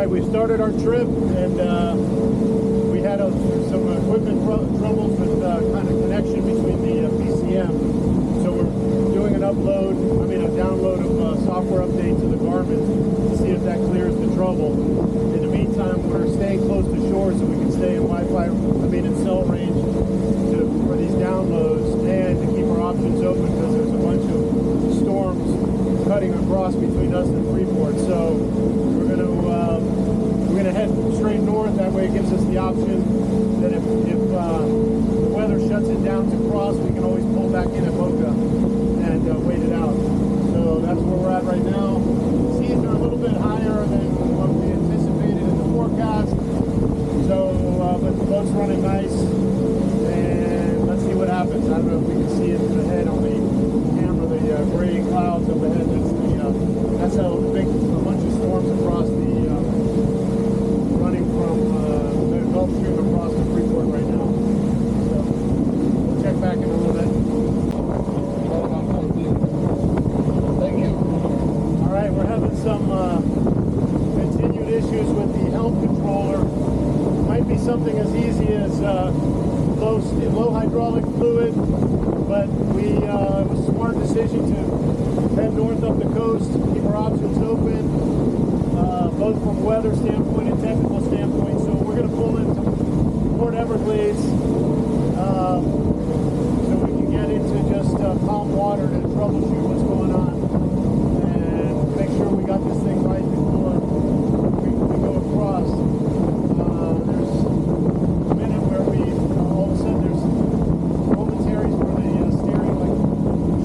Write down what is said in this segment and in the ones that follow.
right, we started our trip, and we had some equipment troubles with kind of connection between the PCM. So we're doing a download of software update to the Garmin to see if that clears the trouble. In the meantime, we're staying close to shore so we can stay in in cell range for these downloads, and to keep our options open because there's a bunch of storms cutting across between us and Freeport. So we're gonna head straight north. That way it gives us the option that if the weather shuts it down to cross, we can always pull back in at Boca and wait it out. So that's where we're at right now. Seas are a little bit higher than what we anticipated in the forecast. So, but the boat's running nice, and let's see what happens. I don't know if we can see it ahead on the camera, the gray clouds up ahead. That's a bunch of storms across running from the Gulfstream across the Freeport right now. So we'll check back in a little bit. Thank you. All right, we're having some continued issues with the helm controller. Might be something as easy as low hydraulic fluid, but it was a smart decision to head north up the coast, keep our options open, both from a weather standpoint and technical standpoint. So we're going to pull into Port Everglades so we can get into just calm water to troubleshoot what's going on and make sure we got this thing right before we go across. There's a minute where all of a sudden there's momentaries where the steering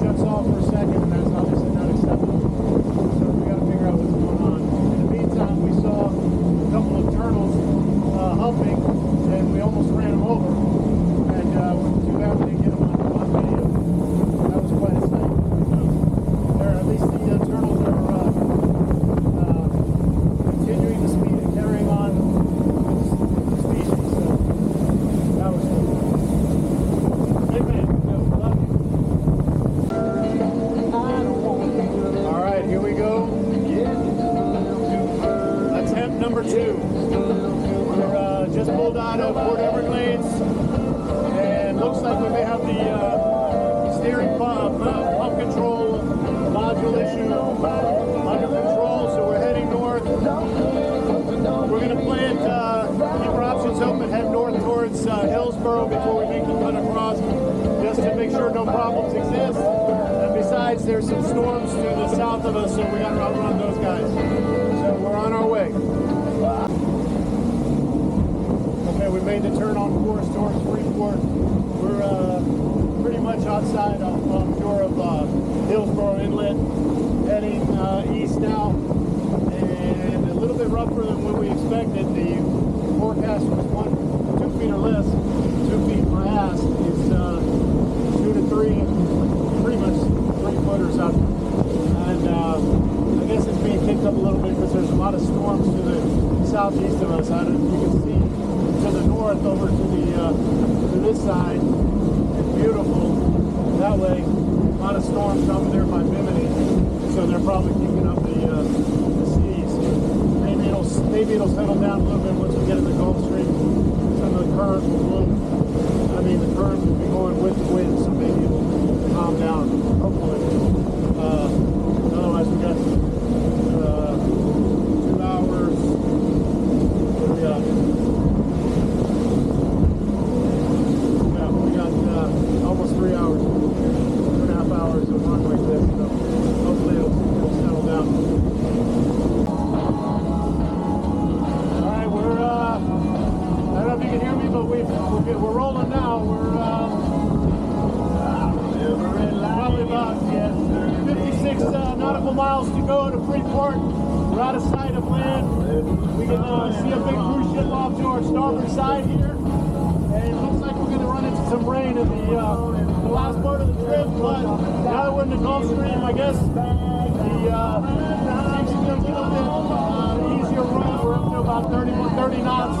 shuts off for a second, and that's obviously not acceptable. So we got to figure out what's going on. In the meantime, we saw a couple of turtles humping, and we almost ran them over. And too bad we didn't get them on video. That was quite a sight. At least the turtles are continuing to speed and carrying on with the species. So that was cool. Big man, love you. All right, here we go. Attempt number 2. We're just pulled out of Port Everglades, and looks like we may have the steering pump control module issue under control. So we're heading north. We're going to plan to keep our options open, head north towards Hillsborough before we make the cut across, just to make sure no problems exist. And besides, there's some storms to the south of us, so we got to outrun those guys. So we're on our way. Okay, we made the turn on course towards Freeport. We're pretty much outside offshore of Hillsborough Inlet, heading east now, and a little bit rougher than what we expected. The forecast was 2 feet or less. 2 feet my ass. It's 2 to 3, pretty much 3-footers up, and I guess it's being kicked up a little bit because there's a lot of storms to the southeast of us. You can see to the north over to this side. It's beautiful that way. A lot of storms over there by Bimini, so they're probably keeping up the seas. Maybe it'll settle down a little bit once we get in the Gulfstream. Some of the current the current will be going with the wind, so maybe it'll calm down. Hopefully. Otherwise, we got 2 hours. Yeah, we got almost 3 hours, 2.5 hours of run like this. So hopefully it'll settle down. All right, I don't know if you can hear me, but we're rolling now. We're probably about 56 nautical miles to go to Freeport. We're out of sight of land. We can see a big cruise ship off to our starboard side here. And it looks like we're going to run into some rain in the last part of the trip. But now that we're in the Gulfstream, I guess the seems to be a little bit easier run. We're up to about 30 knots.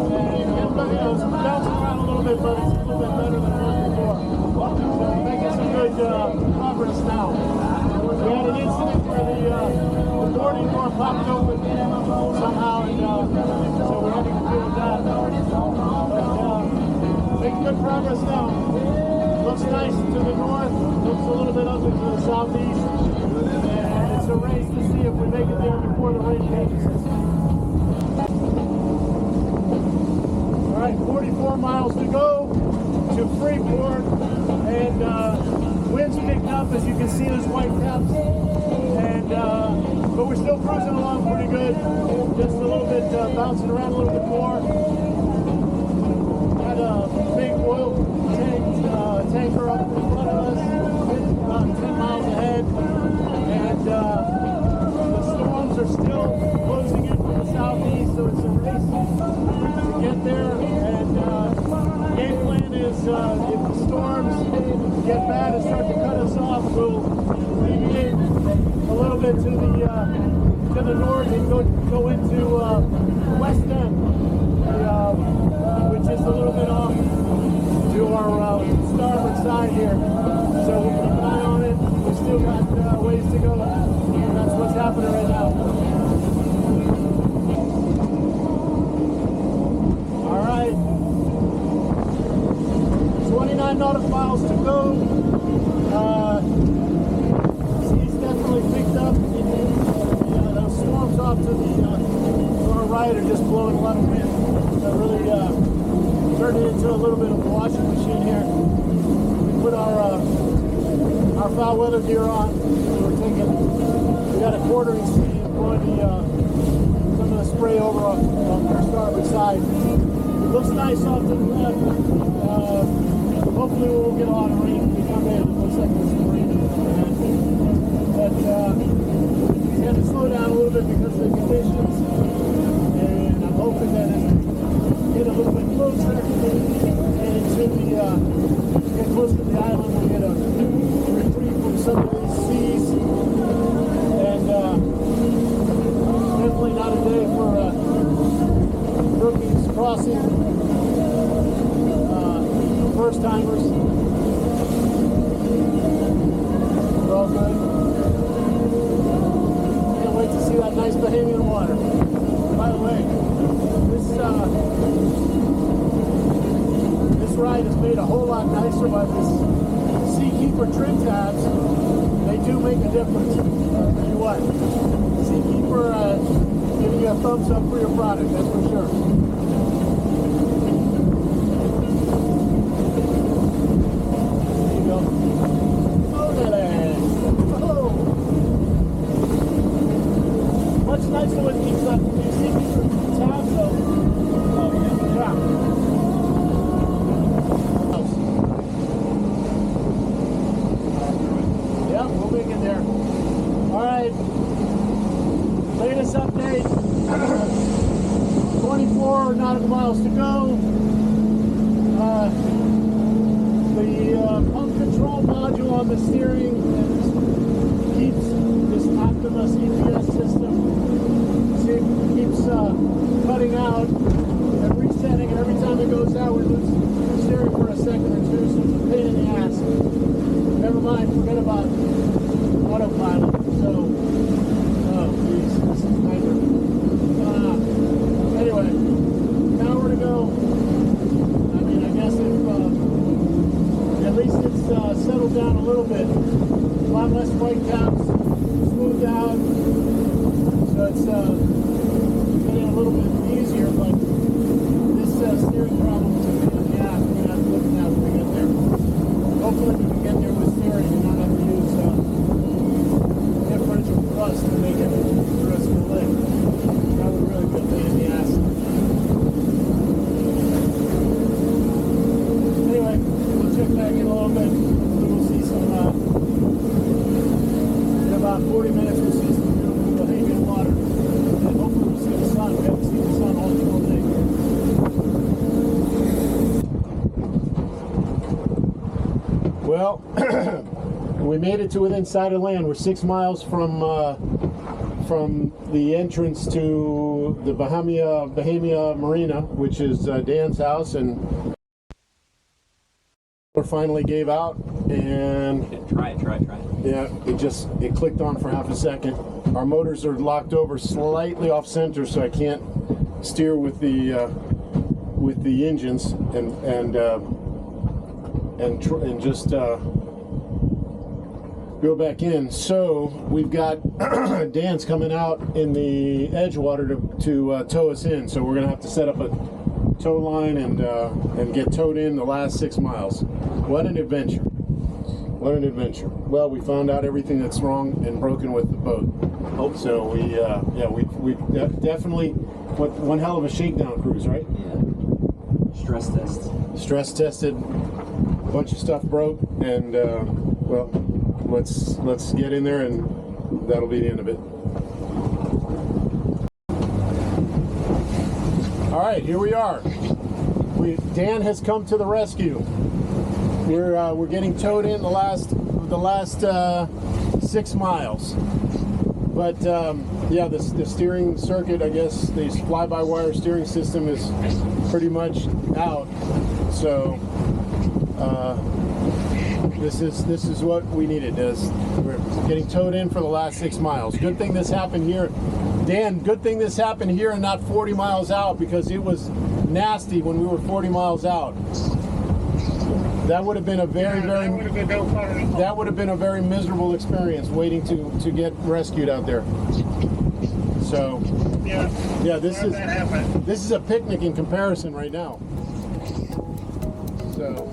And everybody goes bouncing around a little bit, but it's a little bit better than it was before. So making some good progress now. We had an incident where the boarding door popped open somehow, and so we're having to deal with that. But making good progress now. Looks nice to the north, looks a little bit ugly to the southeast, and it's a race to see if we make it there before the rain changes. All right, 44 miles to go to Freeport, and winds picked up. As you can see, there's white caps, and but we're still cruising along pretty good. Just a little bit bouncing around a little bit more. Got a big oil tanker up in front of us, about 10 miles ahead, and the storms are still closing in from the southeast, so it's a race to get there. And game plan is if the storms get bad and start to cut us off, we'll deviate a little bit to the north and go into West End, which is a little bit off to our starboard side here. So we'll keep an eye on it. We've still got ways to go, and that's what's happening right now. All right. 29 nautical miles to go. Sea's definitely picked up. The storms off to our right are just blowing a lot of wind. They're really turned it into a little bit of a washing machine here. We put our foul weather gear on. We got a quartering sea and blowing some of the spray over on our starboard side. It looks nice off to the left. Hopefully we won't get a lot of rain when we come in. It looks like there's some rain in the but we had to slow down a little bit because of the conditions. And I'm hoping that as we get a little bit closer and get closer to the island, we'll get a reprieve from some of these seas. And definitely not a day for rookies crossing. First timers. We're all good. Can't wait to see that nice Bahamian water. By the way, this ride is made a whole lot nicer by this Seakeeper trim tabs. They do make a difference. I'll tell you what. Seakeeper giving you a thumbs up for your product, that's for sure. Nicer with these tabs though. Oh, yeah. Yeah, we'll make it there. Alright. Latest update. 24 nautical miles to go. The pump control module on the steering keeps this Optimus EPS system. Keeps cutting out and resetting, and every time it goes out we lose steering for a second or two, so it's a pain in the ass. Never mind, forget about autopilot. So, oh geez, this is nightmare. Anyway, now we're to go. I mean, I guess if at least it's settled down a little bit. A lot less white caps, smoothed out. So it's getting a little bit easier, but this steering problem is a pain in the ass. We're going to have to look at that when we get there. Hopefully we can get there with steering and not have to use differential thrust to make it the rest of the leg. That would really be a pain in the ass. Anyway, we'll check back in a little bit. We'll see some, in about 40 minutes we'll see some Bahamian water. And hopefully we'll see the sun. We haven't seen the sun all day. Well, we made it to within sight of land. We're 6 miles from the entrance to the Bahama Marina, which is Dan's house, and Finally gave out, and try it. yeah, it clicked on for half a second. Our motors are locked over slightly off center, so I can't steer with the engines and just go back in. So we've got Dan's coming out in the edge water to tow us in. So we're gonna have to set up a tow line and get towed in the last 6 miles. What an adventure! What an adventure! Well, we found out everything that's wrong and broken with the boat. So we definitely one hell of a shakedown cruise, right? Yeah. Stress tested. A bunch of stuff broke, and well, let's get in there, and that'll be the end of it. All right, here we are. Dan has come to the rescue. We're getting towed in the last 6 miles. But yeah, the steering circuit, I guess, the fly-by-wire steering system is pretty much out. So this is what we needed. We're getting towed in for the last 6 miles. Good thing this happened here, Dan. Good thing this happened here and not 40 miles out, because it was nasty when we were 40 miles out. That would have been a very miserable experience waiting to get rescued out there. So yeah, this is a picnic in comparison right now. So.